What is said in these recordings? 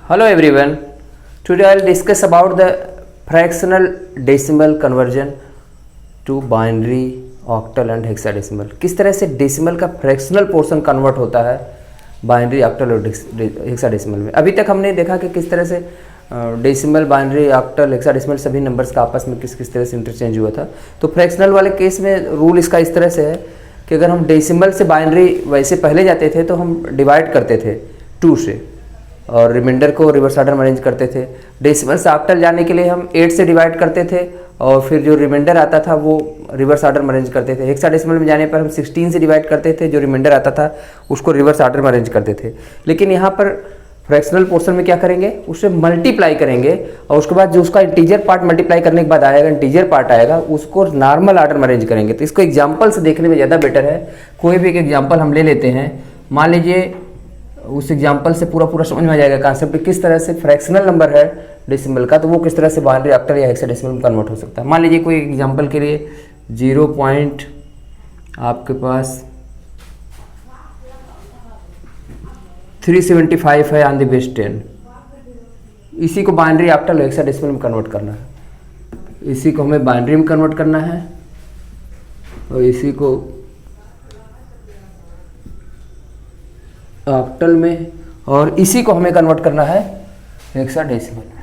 Hello everyone. Today I'll discuss about the fractional decimal conversion to binary, octal and hexadecimal. किस तरह से decimal का fractional portion convert होता है binary, octal और हेक्साडेसिमल में। अभी तक हमने देखा कि किस तरह से डेसिमल, बाइनरी, ऑक्टल, हेक्साडेसिमल सभी नंबर्स का आपस में किस तरह से इंटरचेंज हुआ था। तो फ्रैक्शनल वाले केस में रूल इसका इस तरह से है कि अगर हम डेसिमल से बाइनरी वैसे पहले जाते थे तो हम डिवाइड करते थे 2 से और रिमाइंडर को रिवर्स ऑर्डर में अरेंज करते थे। डेसिमल से ऑक्टल जाने के लिए हम 8 से डिवाइड करते थे और फिर जो रिमाइंडर आता था वो रिवर्स ऑर्डर में अरेंज करते थे। हेक्साडेसिमल में जाने पर हम 16 से डिवाइड करते थे, जो रिमाइंडर आता था उसको रिवर्स ऑर्डर में अरेंज करते थे। लेकिन यहाँ पर फ्रैक्शनल पोर्शन में क्या करेंगे, उसे मल्टीप्लाई करेंगे और उसके बाद जो उसका इंटीजर पार्ट मल्टीप्लाई करने के बाद आएगा, इंटीजर पार्ट आएगा, उसको नॉर्मल ऑर्डर में अरेंज करेंगे। तो इसको एग्जाम्पल से देखने में ज़्यादा बेटर है। कोई भी एक एग्जाम्पल हम ले लेते हैं, मान लीजिए उस एग्जाम्पल से पूरा समझ में आ जाएगा कॉन्सेप्ट किस तरह से फ्रैक्शनल नंबर है डेसिमल का, तो वो किस तरह से बाइनरी, ऑक्टल या हेक्साडेसिमल में कन्वर्ट हो सकता है। मान लीजिए कोई एग्जाम्पल के लिए 0 पॉइंट आपके पास 375 है ऑन द बेस 10। इसी को बाइनरी, ऑक्टल और हेक्साडेसिमल में कन्वर्ट करना है। इसी को हमें बाइनरी में कन्वर्ट करना है और इसी को ऑक्टल में, और इसी को हमें कन्वर्ट करना है हेक्साडेसिमल में।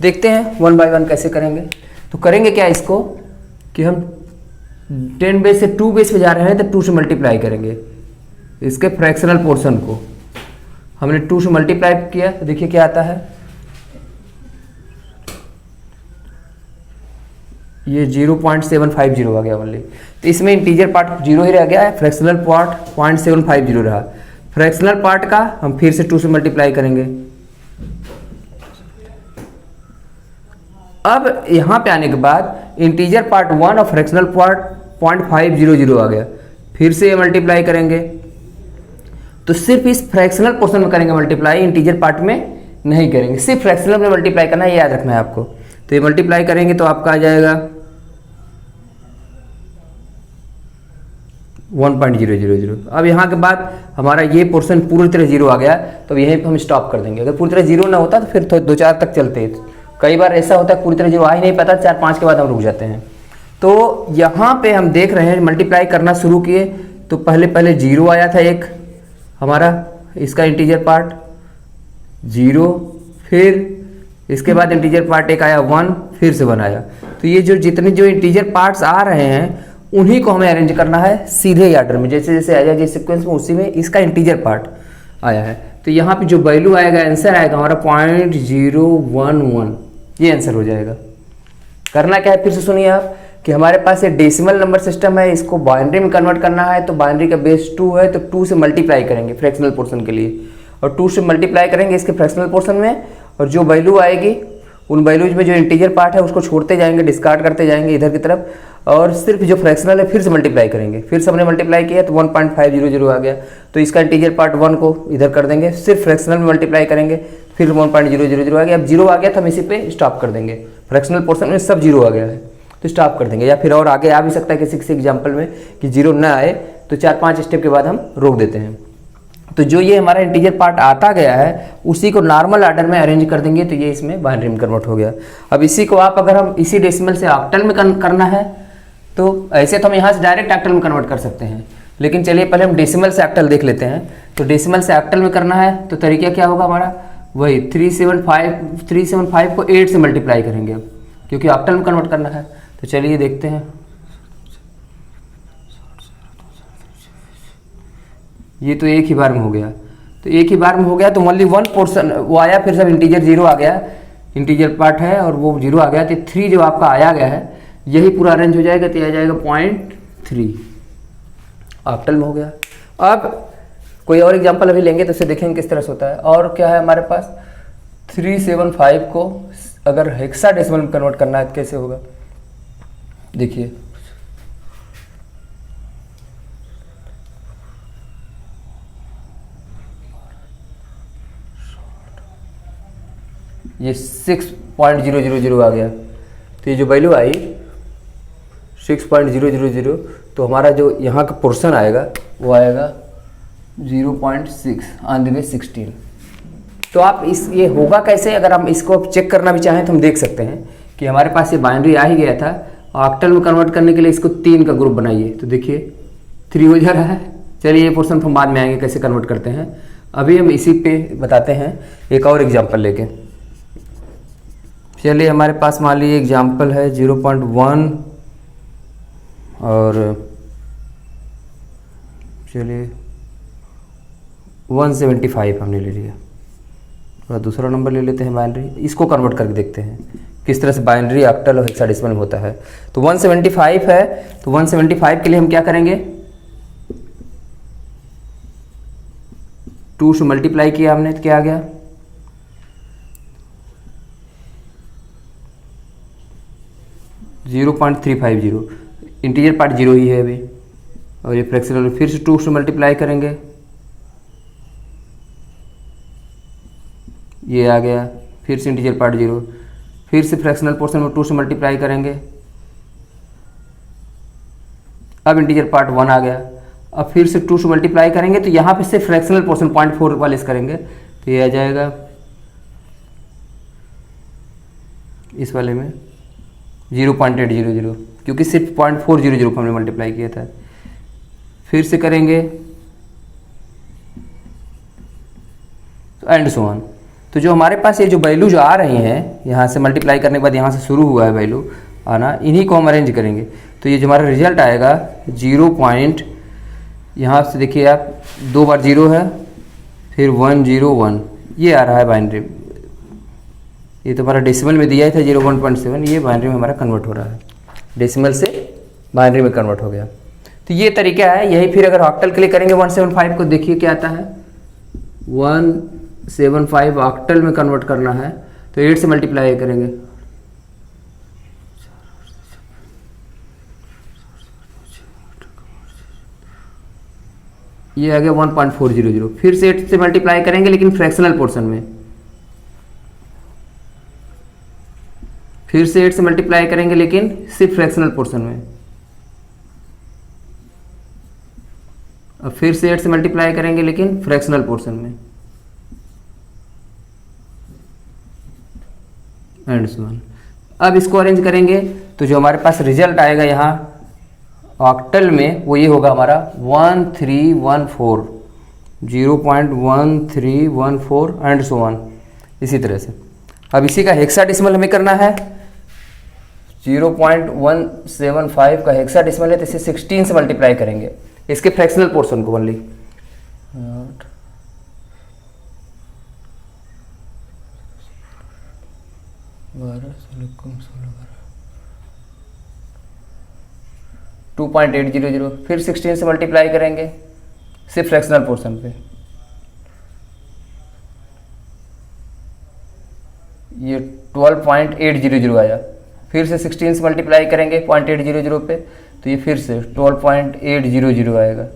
देखते हैं 1 बाय 1 कैसे करेंगे। तो करेंगे क्या, इसको कि हम 10 बेस से 2 बेस पे जा रहे हैं तो 2 से मल्टीप्लाई करेंगे। इसके फ्रैक्शनल पोर्शन को हमने 2 से मल्टीप्लाई किया तो देखिए क्या आता है, ये 0.750 आ गया ओनली। तो इसमें इंटीजर पार्ट 0 ही रह गया है, फ्रैक्शनल पार्ट 0.750 रहा। फ्रैक्शनल पार्ट का हम फिर से 2 से मल्टीप्लाई करेंगे। अब यहाँ पे आने के बाद इंटीजर पार्ट 1 और फ्रैक्शनल पार्ट 0.500 आ गया, फिर से ये मल्टीप्लाई करेंगे। तो सिर्फ इस फ्रैक्शनल पोर्शन में करेंगे मल्टीप्लाई, इंटीजर पार्ट में नहीं करेंगे, सिर्फ फ्रैक्शनल में मल्टीप्लाई करना है, ये याद रखना है आपको। तो ये मल्टीप्लाई करेंगे तो आपका आ जाएगा 1.000। अब यहाँ के बाद हमारा ये पोर्शन पूरी तरह 0 आ गया, तो यहीं पे हम स्टॉप कर देंगे। अगर पूरी तरह 0 ना होता तो फिर 2-4 तक चलते। कई बार ऐसा होता है पूरी तरह 0 आ ही नहीं पाता, 4-5 के बाद हम रुक जाते हैं। तो यहाँ पे हम देख रहे हैं मल्टीप्लाई करना शुरू किए तो पहले 0 आया था एक हमारा, इसका इंटीजर पार्ट 0, फिर इसके बाद इंटीजर पार्ट एक आया 1, फिर से 1 आया। तो ये जो जितने जो इंटीजर पार्ट्स आ रहे हैं उन्हीं को हमें अरेंज करना है सीधे ऑर्डर में, जैसे जैसे आया जिस सीक्वेंस में, उसी में इसका इंटीजर पार्ट आया है। तो यहाँ पे जो वैल्यू आएगा, आंसर आएगा हमारा 0.011, ये आंसर हो जाएगा। करना क्या है फिर से सुनिए आप, कि हमारे पास ये डेसिमल नंबर सिस्टम है, इसको बाइनरी में कन्वर्ट करना है। तो बाइनरी का बेस 2 है तो 2 से मल्टीप्लाई करेंगे फ्रैक्शनल पोर्शन के लिए, और 2 से मल्टीप्लाई करेंगे इसके फ्रैक्शनल पोर्शन में, और जो वैल्यू आएगी उन वैल्यूज में जो इंटीजर पार्ट है उसको छोड़ते जाएंगे, डिस्कार्ड करते जाएंगे इधर की तरफ, और सिर्फ जो फ्रैक्शनल है फिर से मल्टीप्लाई करेंगे। फिर से हमने मल्टीप्लाई किया तो 1.500 आ गया, तो इसका इंटीजर पार्ट 1 को इधर कर देंगे, सिर्फ फ्रैक्शनल में मल्टीप्लाई करेंगे, फिर 1.000 आ गया। अब 0 आ गया तो हम इसी पे स्टॉप कर देंगे, फ्रैक्शनल पोर्शन में सब 0 आ गया है तो स्टॉप कर देंगे। या फिर और आगे आ भी सकता है किसी किसी एग्जाम्पल में कि 0 ना आए तो 4-5 स्टेप के बाद हम रोक देते हैं। तो जो ये हमारा इंटीजर पार्ट आता गया है उसी को नॉर्मल ऑर्डर में अरेंज कर देंगे, तो ये इसमें बाइनरी में कन्वर्ट हो गया। अब इसी को आप अगर हम इसी डेसिमल से ऑक्टल में करना है तो ऐसे तो हम यहाँ से डायरेक्ट ऑक्टल में कन्वर्ट कर सकते हैं, लेकिन चलिए पहले हम डेसिमल से ऑक्टल देख लेते हैं। तो डेसिमल से ऑक्टल में करना है तो तरीका क्या होगा हमारा, वही 375 को 8 से मल्टीप्लाई करेंगे अब, क्योंकि ऑक्टल में कन्वर्ट करना है। तो चलिए देखते हैं, ये तो एक ही बार में हो गया। तो एक ही बार में हो गया तो ओनली 1 पोर्शन वो आया, फिर सब इंटीजर 0 आ गया, इंटीजर पार्ट है और वो 0 आ गया। तो 3 जो आपका आया गया है यही पूरा अरेंज हो जाएगा, तो आ जाएगा 0.3 ऑक्टल में हो गया। अब कोई और एग्जांपल अभी लेंगे तो उसे देखेंगे किस तरह से होता है। और क्या है हमारे पास, 375 को अगर हेक्साडेसिमल में कन्वर्ट करना है तो कैसे होगा, देखिए ये 6.000 आ गया। तो ये जो वैल्यू आई 6.000, तो हमारा जो यहाँ का पोर्शन आएगा वो आएगा 0.6 ऑन द बेस 16। तो आप इस ये होगा कैसे, अगर हम इसको चेक करना भी चाहें तो हम देख सकते हैं कि हमारे पास ये बाइनरी आ ही गया था, ऑक्टल में कन्वर्ट करने के लिए इसको 3 का ग्रुप बनाइए, तो देखिए 3 हो जा रहा है। चलिए ये पोर्शन हम बाद में आएंगे कैसे कन्वर्ट करते हैं, अभी हम इसी पे बताते हैं एक और एग्जाम्पल लेके। चलिए हमारे पास मान लीजिए एग्जाम्पल है 0.1 और चलिए 175 हमने ले लिया, थोड़ा दूसरा नंबर ले लेते हैं बाइनरी, इसको कन्वर्ट करके देखते हैं किस तरह से बाइनरी ऑक्टल और हेक्साडेसिमल में होता है। तो 175 है, तो 175 के लिए हम क्या करेंगे, 2 से मल्टीप्लाई किया हमने तो क्या आ गया 0.350, इंटीजर पार्ट 0 ही है अभी, और ये फ्रैक्शनल फिर से 2 से मल्टीप्लाई करेंगे, ये आ गया, फिर से इंटीजर पार्ट 0, फिर से फ्रैक्शनल पोर्शन में 2 से मल्टीप्लाई करेंगे, अब इंटीजर पार्ट 1 आ गया, अब फिर से 2 से मल्टीप्लाई करेंगे, तो यहाँ पे से फ्रैक्शनल पोर्शन 0.4 वाले करेंगे, तो ये आ जाएगा इस वाले में 0.800, क्योंकि सिर्फ 0.400 को हमने मल्टीप्लाई किया था। फिर से करेंगे तो एंड सो ऑन। तो जो हमारे पास ये जो वैल्यू जो आ रही हैं यहाँ से मल्टीप्लाई करने के बाद यहाँ से शुरू हुआ है वैल्यू आना, इन्हीं को हम अरेंज करेंगे, तो ये जो हमारा रिजल्ट आएगा 0. यहाँ से देखिए आप 2 बार 0 है, फिर 101, ये आ रहा है बाइनरी। ये तो हमारा डेसिमल में दिया था 0.7, ये बाइनरी में हमारा कन्वर्ट हो रहा है, डेसिमल से बाइनरी में कन्वर्ट हो गया। तो ये तरीका है, यही फिर अगर ऑक्टल के लिए करेंगे 175 को, देखिए क्या आता है 175 ऑक्टल में कन्वर्ट करना है, तो 8 से मल्टीप्लाई करेंगे, ये आ गया 1.400, फिर से 8 से मल्टीप्लाई करेंगे लेकिन फ्रैक्शनल पोर्शन में, फिर से 8 से मल्टीप्लाई करेंगे लेकिन सिर्फ फ्रैक्शनल पोर्शन में, अब फिर से 8 से मल्टीप्लाई करेंगे लेकिन फ्रैक्शनल पोर्शन में, एंड सो ऑन। अब इसको अरेंज करेंगे तो जो हमारे पास रिजल्ट आएगा यहाँ ऑक्टल में वो ये होगा हमारा 1314, 0.1314 एंड सो ऑन, इसी तरह से। अब इसी का हेक्साडेसिमल हमें करना है, 0.175 का हेक्साडेसिमल है, तो इसे 16 से मल्टीप्लाई करेंगे, इसके फ्रैक्शनल पोर्शन को ओनली, 2.800, फिर 16 से मल्टीप्लाई करेंगे सिर्फ फ्रैक्शनल पोर्शन पे, ये 12.800 आया, फिर से 16 से मल्टीप्लाई करेंगे 0.800 पे, तो ये फिर से 12.800 आएगा,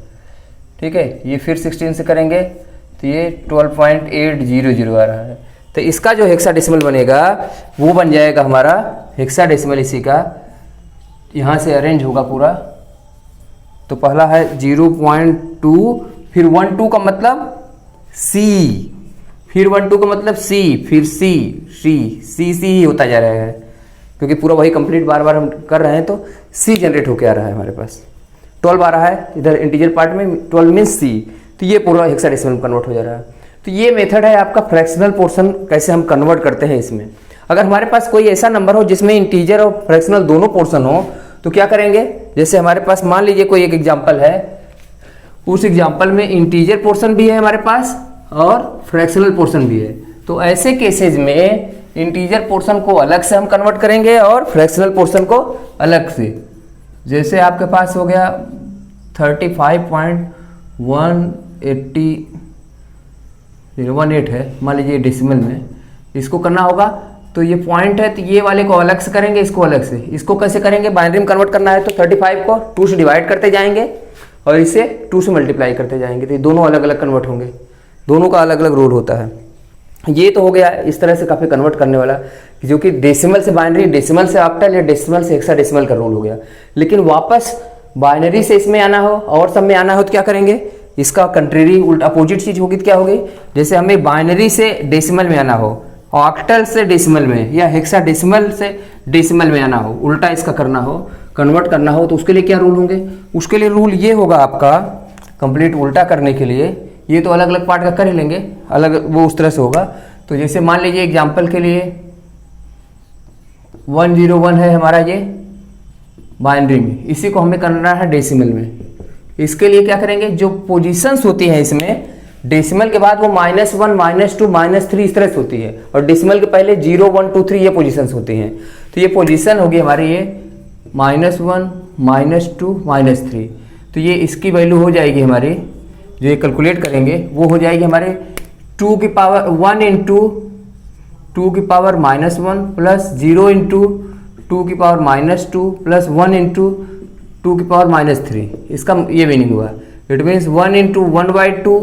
ठीक है। ये फिर 16 से करेंगे तो ये 12.800 आ रहा है। तो इसका जो हेक्साडेसिमल बनेगा वो बन जाएगा हमारा हेक्साडेसिमल, इसी का यहाँ से अरेंज होगा पूरा। तो पहला है 0.2, फिर 12 का मतलब C, फिर 12 का मतलब C, फिर C ही होता जा रहा है, क्योंकि पूरा वही कंप्लीट बार बार हम कर रहे हैं, तो C जनरेट होके आ रहा है हमारे पास। 12 आ रहा है इधर इंटीजर पार्ट में, 12 मीन्स C, तो ये पूरा हेक्साडेसिमल में कन्वर्ट हो जा रहा है। तो ये मेथड है आपका फ्रैक्शनल पोर्शन कैसे हम कन्वर्ट करते हैं इसमें। अगर हमारे पास कोई ऐसा नंबर हो जिसमें इंटीजर और फ्रैक्शनल दोनों पोर्शन हो, तो क्या करेंगे, जैसे हमारे पास मान लीजिए कोई एक एग्जाम्पल है, उस एग्जाम्पल में इंटीजर पोर्शन भी है हमारे पास और फ्रैक्शनल पोर्शन भी है, तो ऐसे केसेज में इंटीजर पोर्शन को अलग से हम कन्वर्ट करेंगे और फ्रैक्शनल पोर्शन को अलग से। जैसे आपके पास हो गया 35.118 है मान लीजिए डेसिमल में, इसको करना होगा, तो ये पॉइंट है, तो ये वाले को अलग से करेंगे, इसको अलग से। इसको कैसे करेंगे, बाइनरी में कन्वर्ट करना है तो 35 को 2 से डिवाइड करते जाएंगे और इसे 2 से मल्टीप्लाई करते जाएंगे, तो ये दोनों अलग अलग कन्वर्ट होंगे, दोनों का अलग अलग रोल होता है। ये तो हो गया इस तरह से काफ़ी कन्वर्ट करने वाला, जो कि डेसिमल से बाइनरी, डेसिमल से ऑक्टल या डेसिमल से हेक्साडेसिमल का रोल हो गया। लेकिन वापस बाइनरी से इसमें आना हो और सब में आना हो तो क्या करेंगे, इसका कंट्रेरी उल्टा अपोजिट चीज़ होगी तो क्या होगी, जैसे हमें बाइनरी से डेसिमल में आना हो, ऑक्टल से डेसिमल में, या हेक्साडेसिमल से डेसिमल में आना हो, उल्टा इसका करना हो, कन्वर्ट करना हो, तो उसके लिए क्या रूल होंगे, उसके लिए रूल ये होगा आपका कंप्लीट उल्टा करने के लिए, ये तो अलग अलग पार्ट का कर ही लेंगे, अलग वो उस तरह से होगा। तो जैसे मान लीजिए एग्जाम्पल के लिए 101 है हमारा ये बाइनरी में, इसी को हमें करना है डेसिमल में। इसके लिए क्या करेंगे, जो पोजीशंस होती हैं इसमें डेसिमल के बाद वो -1 -2 -3 इस तरह से होती है, और डेसिमल के पहले 0 1 2 3 ये पोजीशंस होती हैं। तो ये पोजीशन होगी हमारी ये -1 -2 -3, तो ये इसकी वैल्यू हो जाएगी हमारी, जो ये कैलकुलेट करेंगे वो हो जाएगी हमारे 2 की पावर 1 इंटू 2 की पावर -1 प्लस 0 इंटू 2 की पावर -2 प्लस 1 इंटू 2 की पावर -3। इसका ये मीनिंग हुआ, it means 1 into 1/2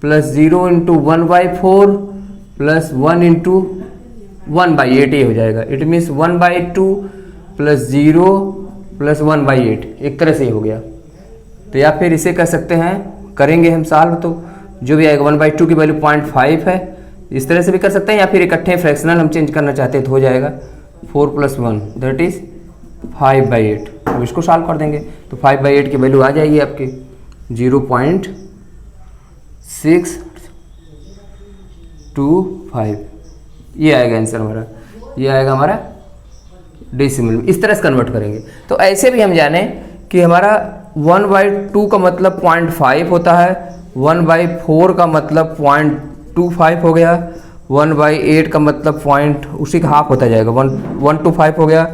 plus 0 into 1/4 plus 1 into 1/8 ये हो जाएगा। इट मीन्स 1/2 प्लस 0 प्लस 1/8 एक तरह से ही हो गया। तो या फिर इसे कह सकते हैं, करेंगे हम सॉल्व तो जो भी आएगा 1/2 की वैल्यू 0.5 है, इस तरह से भी कर सकते हैं, या फिर इकट्ठे फ्रैक्शनल हम चेंज करना चाहते हैं तो हो जाएगा 4 + 1 दैट इज 5/8। अब इसको सॉल्व कर देंगे तो 5/8 की वैल्यू आ जाएगी आपकी 0.625, ये आएगा आंसर हमारा, ये आएगा हमारा डेसिमल में। इस तरह से कन्वर्ट करेंगे। तो ऐसे भी हम जाने कि हमारा 1/2 का मतलब 0.5 होता है, 1/4 का मतलब 0.25 हो गया, 1/8 का मतलब पॉइंट उसी का हाफ होता जाएगा, 125 हो गया,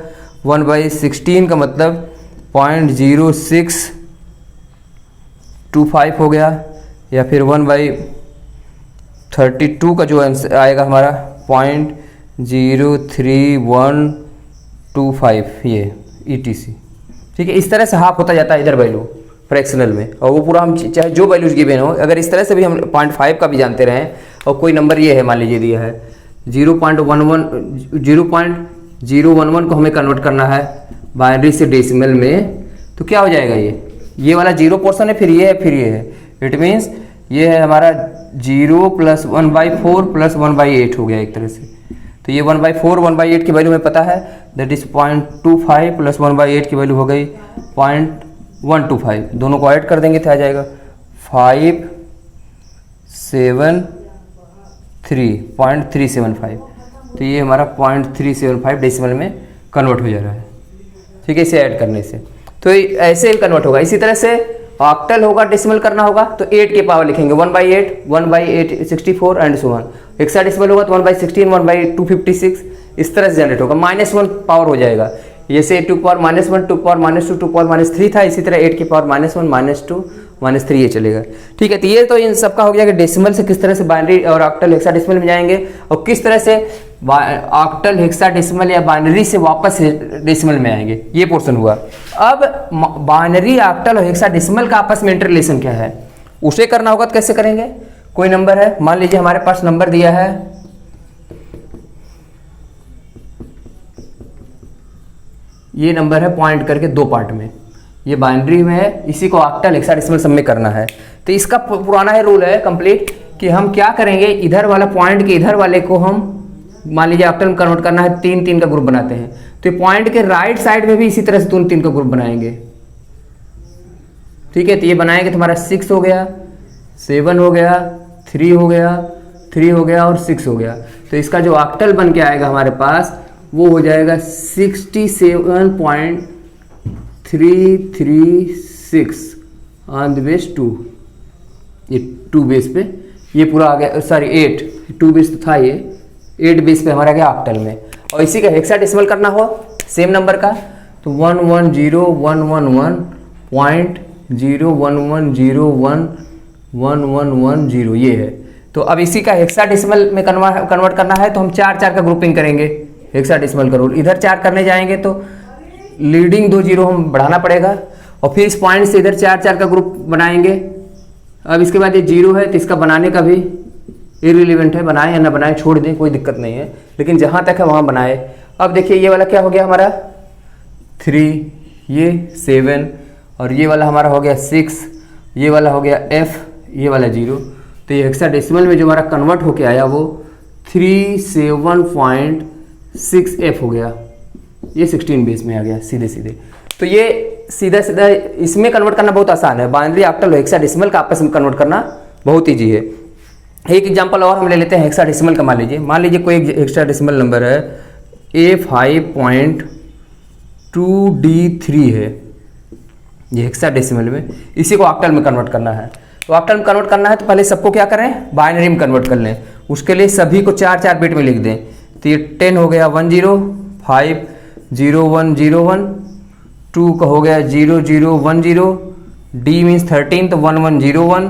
1/16 का मतलब 0.0625 हो गया, या फिर 1/32 का जो आंसर आएगा हमारा 0.03125 ये ETC। ठीक है, इस तरह से हाफ होता जाता है इधर वैल्यू फ्रैक्शनल में, और वो पूरा हम चाहे जो वैल्यूज गिवन हो, अगर इस तरह से भी हम 0.5 का भी जानते रहें, और कोई नंबर ये है मान लीजिए दिया है 0.011 को हमें कन्वर्ट करना है बाइनरी से डेसिमल में, तो क्या हो जाएगा, ये वाला 0 पोर्शन है, फिर ये है, फिर ये है। इट मीन्स ये है हमारा 0 + 1/4 + 1/8 हो गया एक तरह से। तो ये 1/4 1/8 की वैल्यू हमें पता है, दैट इज 0.25 प्लस 1/8 की वैल्यू हो गई 0.125, दोनों को ऐड कर देंगे तो आ जाएगा 573.375। तो ये हमारा 0.375 डेसिमल में कन्वर्ट हो जा रहा है। ठीक है, इसे ऐड करने से तो ऐसे ही कन्वर्ट होगा। इसी तरह से ऑक्टल होगा, डेसिमल करना होगा तो 8 की पावर लिखेंगे 1/8 1/8 64 एंड सो ऑन। हेक्साडेसिमल होगा तो 1/16 1/256 इस तरह से जनरेट होगा। -1 पावर हो जाएगा, जैसे 2 पावर -1 2 पावर -2 2 पावर -3 था, इसी तरह 8 की पावर -1 -2 -3 ये चलेगा। ठीक है, तो ये तो इन सबका हो गया कि डेसिमल से किस तरह से बाइनरी और ऑक्टल हेक्साडेसिमल में जाएंगे, और किस तरह से ऑक्टल हेक्साडेसिमल या बाइनरी से वापस डेसिमल में आएंगे, ये पोर्शन हुआ। अब बाइनरी ऑक्टल और हेक्साडेसिमल का आपस में इंटर रिलेशन क्या है, उसे करना होगा तो कैसे करेंगे। कोई नंबर है, मान लीजिए हमारे पास नंबर दिया है ये नंबर है पॉइंट करके 2 पार्ट में, ये बाइनरी में है, इसी को ऑक्टल हेक्साडेसिमल सब में करना है। तो इसका पुराना है रूल है कंप्लीट कि हम क्या करेंगे, इधर वाला पॉइंट के इधर वाले को हम मान लीजिए ऑक्टल में कन्वर्ट करना है, 3 का ग्रुप बनाते हैं, तो पॉइंट के राइट साइड में भी इसी तरह से 3 का ग्रुप बनाएंगे। ठीक है, तो ये बनाएंगे तो हमारा 6 हो गया, 7 हो गया, 3 हो गया, 3 हो गया और 6 हो गया। तो इसका जो ऑक्टल बन के आएगा हमारे पास वो हो जाएगा 67.336 ऑन द बेस 2, ये 2 बेस पे ये पूरा आ गया, सॉरी 8 2 बेस तो था, ये 8 बेस पे हमारा गया ऑक्टल में। और इसी का हेक्साडेसिमल करना हो सेम नंबर का तो 11011.011011110 ये है। तो अब इसी का हेक्साडेसिमल में कन्वर्ट करना है तो हम 4 का ग्रुपिंग करेंगे, हेक्साडेसिमल का रूल। इधर 4 करने जाएंगे तो लीडिंग 2 0 हम बढ़ाना पड़ेगा, और फिर इस पॉइंट से इधर 4 का ग्रुप बनाएंगे। अब इसके बाद ये 0 है तो इसका बनाने का भी इररिलेवेंट है, बनाए या ना बनाए छोड़ दें कोई दिक्कत नहीं है, लेकिन जहाँ तक है वहाँ बनाए। अब देखिए ये वाला क्या हो गया हमारा 3, ये 7 और ये वाला हमारा हो गया 6 ये वाला हो गया F, ये वाला 0। तो ये हेक्साडेसिमल में जो हमारा कन्वर्ट होके आया वो 37.6F हो गया। ये 16 बेस में आ गया सीधे सीधे। तो ये सीधा सीधा इसमें कन्वर्ट करना बहुत आसान है, बाइनरी ऑक्टल और हेक्साडेसिमल का आपस में कन्वर्ट करना बहुत ईजी है। एक एग्जांपल और हम ले लेते हैं हेक्साडेसिमल का। मान लीजिए कोई एक हेक्साडेसिमल नंबर है A5.2D3 है, ये हेक्साडेसिमल में, इसी को ऑक्टल में कन्वर्ट करना है। तो ऑक्टल में कन्वर्ट करना है तो पहले सबको क्या करें, बाइनरी में कन्वर्ट कर लें। उसके लिए सभी को 4-4 बिट में लिख दें। तो ये 10 हो गया 10, 5 0 1 0 1, 2 का हो गया 0 0 1 0, D मीन्स 13 तो 1 1 0 1,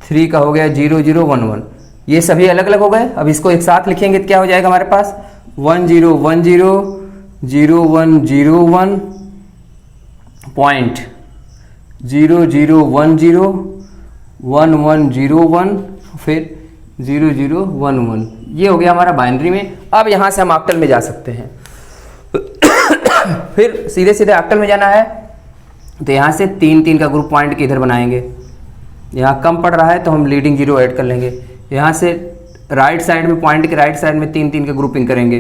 3 का हो गया 0 0 1 1। ये सभी अलग अलग हो गए। अब इसको एक साथ लिखेंगे तो क्या हो जाएगा हमारे पास 1 0 1 0 0 1 0 1 पॉइंट 0 0 1 0 1 1 0 1 फिर 0 0 1 1। ये हो गया हमारा बाइनरी में। अब यहाँ से हम ऑक्टल में जा सकते हैं। फिर सीधे सीधे ऑक्टल में जाना है तो यहाँ से 3 का ग्रुप पॉइंट के इधर बनाएंगे। यहाँ कम पड़ रहा है तो हम लीडिंग 0 ऐड कर लेंगे। यहाँ से राइट साइड में पॉइंट के राइट साइड में 3 का ग्रुपिंग करेंगे।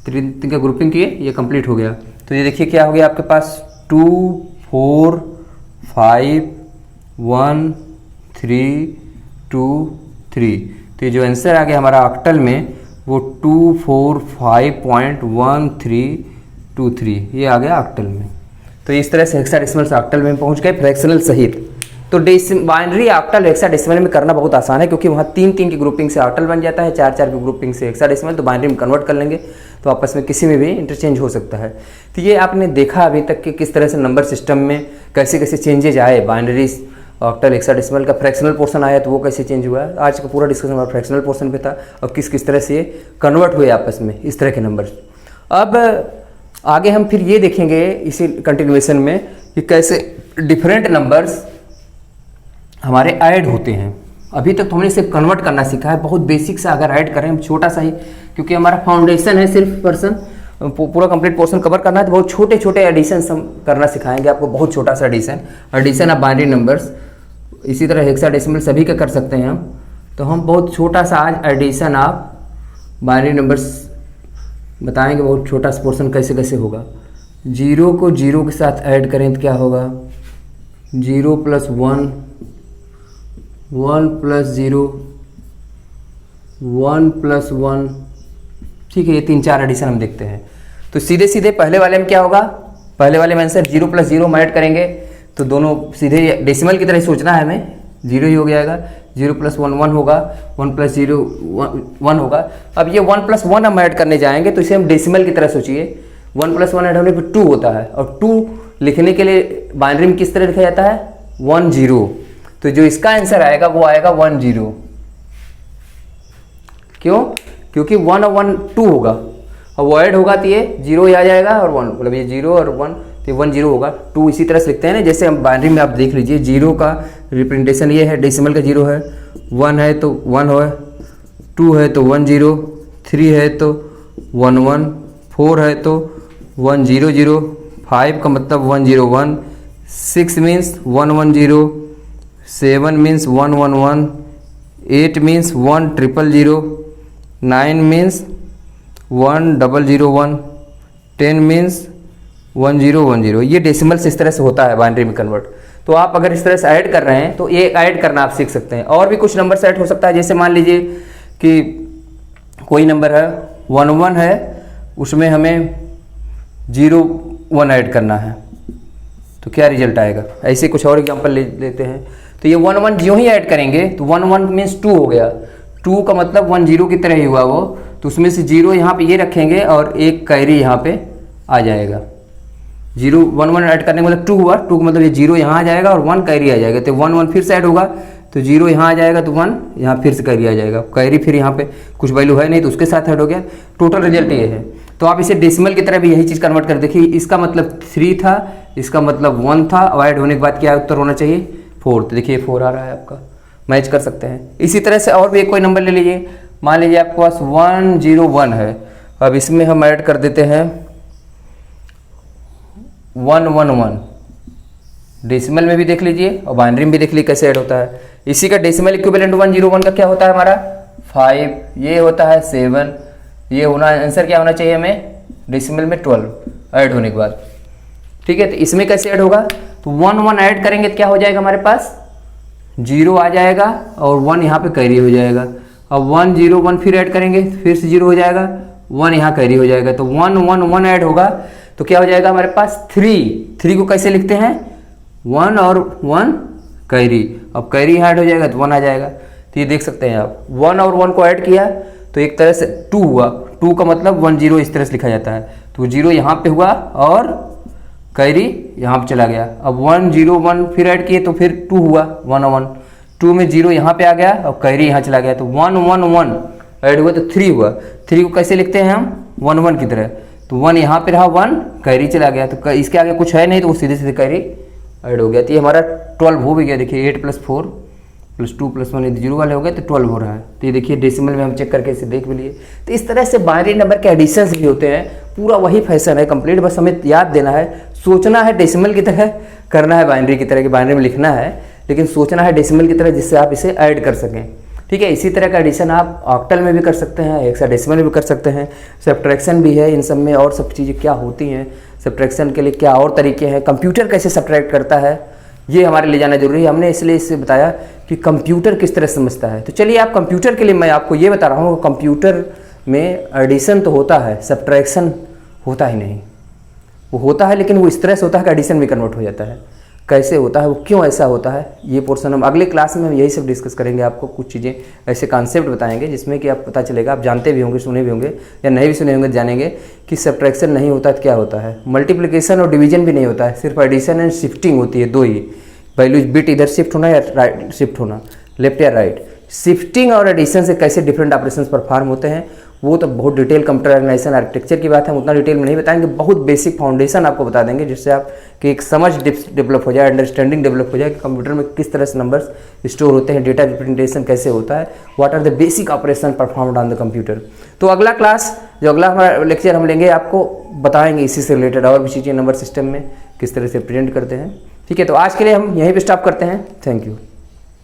3 का ग्रुपिंग किए, ये कंप्लीट हो गया। तो ये देखिए क्या हो गया आपके पास 2 4 5 1 3 2 3। तो ये जो आंसर आ गया हमारा ऑक्टल में वो 245.1323, ये आ गया ऑक्टल में। तो इस तरह से हेक्साडेसिमल से ऑक्टल में पहुंच गए फ्रैक्शनल सहित। तो बाइनरी ऑक्टल हेक्साडेसिमल में करना बहुत आसान है, क्योंकि वहाँ 3 की ग्रुपिंग से ऑक्टल बन जाता है, 4 की ग्रुपिंग से हेक्साडेसिमल। तो बाइनरी में कन्वर्ट कर लेंगे तो आपस में किसी में भी इंटरचेंज हो सकता है। तो ये आपने देखा अभी तक कि किस तरह से नंबर सिस्टम में कैसे कैसे चेंजेज आए। बाइनरी ऑक्टल हेक्साडेसिमल का फ्रैक्शनल पोर्शन आया तो वो कैसे चेंज हुआ। आज का पूरा डिस्कशन हमारा फ्रैक्शनल पोर्शन पे था और किस तरह से कन्वर्ट हुए आपस में इस तरह के नंबर। अब आगे हम फिर ये देखेंगे इसी कंटिन्यूएशन में कि कैसे डिफरेंट नंबर्स हमारे ऐड होते हैं। अभी तक तो हमने सिर्फ कन्वर्ट करना सीखा है, बहुत बेसिक सा अगर ऐड करें हम छोटा सा ही, क्योंकि हमारा फाउंडेशन है सिर्फ पर्सन, पूरा कंप्लीट पोर्शन कवर करना है। तो बहुत छोटे छोटे एडिशन हम करना सिखाएंगे आपको, बहुत छोटा सा एडिशन ऑफ बाइनरी नंबर्स। इसी तरह हेक्साडेसिमल सभी का कर सकते हैं हम। तो हम बहुत छोटा सा आज एडिशन ऑफ बाइनरी नंबर्स बताएंगे, बहुत छोटा सा पोर्शन कैसे कैसे होगा। 0 को 0 के साथ ऐड करें तो क्या होगा 0 + 1 1 + 0 1 + 1। ठीक है, ये 3-4 एडिशन हम देखते हैं। तो सीधे सीधे पहले वाले में क्या होगा, पहले वाले में आंसर 0 + 0 हम ऐड करेंगे तो दोनों सीधे डेसिमल की तरह सोचना है हमें, 0 ही हो जाएगा। 0 + 1 1 होगा, 1 + 0 1 होगा। अब ये 1 + 1 हम ऐड करने जाएंगे तो इसे हम डेसिमल की तरह सोचिए। 1 + 1 ऐड होने पर 2 होता है, और 2 लिखने के लिए बाइनरी में किस तरह लिखा जाता है 1 0। तो जो इसका आंसर आएगा वो आएगा 1 0। क्यों? क्योंकि 1 और 1 2 होगा, और वो ऐड होगा तो ये 0 ही आ जाएगा, और 1 मतलब ये 0 और 1 तो 1 0 होगा। 2 इसी तरह से लिखते हैं ना, जैसे हम बाइनरी में आप देख लीजिए 0 का रिप्रेजेंटेशन ये है, डेसिमल का 0 है, 1 है तो 1 है, 2 है तो 1 0, 3 है तो 1 1, 4 है तो 1 0 0, 5 का मतलब 1 0 1, 6 means 1 1 0, 7 means 1 1 1, 8 means 1 0 0, 9 means 1 0 0 1, 10 means 1 0 1 0। ये डेसिमल इस तरह से होता है बाइनरी में कन्वर्ट। तो आप अगर इस तरह से ऐड कर रहे हैं तो ये ऐड करना आप सीख सकते हैं। और भी कुछ नंबर से ऐड हो सकता है, जैसे मान लीजिए कि कोई नंबर है 1 1 है, उसमें हमें 0 1 ऐड करना है तो क्या रिजल्ट आएगा। ऐसे कुछ और एग्जाम्पल लेते हैं। तो ये 1 1 जो ही ऐड करेंगे तो 1 1 मीन्स 2 हो गया, 2 का मतलब 1 0 की तरह ही हुआ वो। तो उसमें से 0 यहाँ पे ये रखेंगे और एक कैरी यहाँ पे आ जाएगा। 0 1 1 ऐड करने का मतलब 2 हुआ, 2 का मतलब ये 0 यहाँ आ जाएगा और 1 कैरी आ जाएगा। तो 1 1 फिर से ऐड होगा तो 0 यहाँ आ जाएगा तो 1 यहाँ फिर से कैरी आ जाएगा। कैरी फिर यहाँ पे कुछ वैल्यू है नहीं तो उसके साथ ऐड हो गया। टोटल रिजल्ट ये है। तो आप इसे डेसिमल की तरह भी यही चीज़ कन्वर्ट कर देखिए। इसका मतलब 3 था, इसका मतलब 1 था, और ऐड होने के बाद क्या उत्तर होना चाहिए 4। तो देखिए 4 आ रहा है आपका, मैच कर सकते हैं। इसी तरह से और भी एक कोई नंबर ले लीजिए। मान लीजिए आपके पास 1 0 1 है, अब इसमें हम ऐड कर देते हैं 1 1 1, डेसिमल में भी देख लीजिए और बाइनरी में भी देख लीजिए कैसे ऐड होता है। इसी का डेसिमल इक्विवेलेंट 101 का क्या होता है हमारा 5, ये होता है 7, ये होना आंसर क्या होना चाहिए हमें डेसिमल में 12 ऐड होने के बाद। ठीक है, तो इसमें कैसे ऐड होगा, तो 1 1 ऐड करेंगे तो क्या हो जाएगा हमारे पास 0 आ जाएगा और 1 यहाँ पे कैरी हो जाएगा। अब 1 0 1 फिर ऐड करेंगे फिर से 0 हो जाएगा, 1 यहाँ कैरी हो जाएगा, तो 1 1 1 ऐड होगा तो क्या हो जाएगा हमारे पास 3 को कैसे लिखते हैं 1 और 1 कैरी, अब कैरी यहाँ ऐड हो जाएगा तो 1 आ जाएगा। तो ये देख सकते हैं आप 1 और 1 को ऐड किया तो एक तरह से 2 हुआ, 2 का मतलब 1 0 इस तरह से लिखा जाता है, तो 0 यहाँ पे हुआ और कैरी यहाँ पे चला गया। अब 1 0 1 फिर ऐड किए तो फिर 2 हुआ 1 और 1, 2 में 0 यहाँ पे आ गया और कैरी यहाँ चला गया, तो 1 1 1 ऐड हुआ तो 3 हुआ। 3 को कैसे लिखते हैं हम 1 1 की तरह, तो 1 यहाँ पे रहा 1 कैरी चला गया, तो इसके आगे कुछ है नहीं तो वो सीधे सीधे कैरी ऐड हो गया। तो ये हमारा 12 हो भी गया, देखिए 8 + 4 + 2 + 1 0 वाले हो गए तो 12 हो रहा है। तो ये देखिए डेसिमल में हम चेक करके इसे देख भी लिए। तो इस तरह से बाइनरी नंबर के एडिशंस भी होते हैं, पूरा वही फैशन है कंप्लीट, बस हमें याद देना है, सोचना है डेसिमल की तरह, करना है बाइनरी की तरह कि बाइनरी में लिखना है, लेकिन सोचना है डेसिमल की तरह जिससे आप इसे ऐड कर सकें। ठीक है, इसी तरह का एडिशन आप ऑक्टल में भी कर सकते हैं, हेक्साडेसिमल में भी कर सकते हैं, सब्ट्रैक्शन भी है इन सब में, और सब चीज़ें क्या होती हैं सब्ट्रैक्शन के लिए, क्या और तरीके हैं, कंप्यूटर कैसे सब्ट्रैक्ट करता है, ये हमारे ले जाना जरूरी है। हमने इसलिए इससे बताया कि कंप्यूटर किस तरह समझता है। तो चलिए आप कंप्यूटर के लिए मैं आपको ये बता रहा हूँ, कंप्यूटर में एडिशन तो होता है, सब्ट्रैक्शन होता ही नहीं। वो होता है लेकिन वो इस तरह से होता है कि एडिशन में कन्वर्ट हो जाता है। कैसे होता है, वो क्यों ऐसा होता है, ये पोर्शन हम अगले क्लास में हम यही सब डिस्कस करेंगे। आपको कुछ चीज़ें ऐसे कॉन्सेप्ट बताएंगे जिसमें कि आप पता चलेगा, आप जानते भी होंगे, सुने भी होंगे, या नहीं भी सुने होंगे, जानेंगे कि सब्ट्रैक्शन नहीं होता है तो क्या होता है, मल्टीप्लिकेशन और डिवीजन भी नहीं होता है, सिर्फ एडिशन एंड शिफ्टिंग होती है, 2 ही वैल्यूज बिट इधर शिफ्ट होना या राइट शिफ्ट होना, लेफ्ट या राइट। शिफ्टिंग और एडिशन से कैसे डिफरेंट ऑपरेशंस परफॉर्म होते हैं वो तो बहुत डिटेल कंप्यूटर ऑर्गेनाइजेशन आर्किटेक्चर की बात है, हम उतना डिटेल में नहीं बताएंगे, बहुत बेसिक फाउंडेशन आपको बता देंगे जिससे आपकी एक समझ डेवलप हो जाए, अंडरस्टैंडिंग डेवलप हो जाए कि कंप्यूटर में किस तरह से नंबर्स स्टोर होते हैं, डेटा रिप्रेजेंटेशन कैसे होता है, what are the basic operation performed on the computer. तो अगला क्लास जो अगला हमारा लेक्चर हम लेंगे आपको बताएंगे इसी से रिलेटेड और भी चीज़ें नंबर सिस्टम में किस तरह से रिप्रेजेंट करते हैं। ठीक है, तो आज के लिए हम यहीं पे स्टॉप करते हैं। Thank you.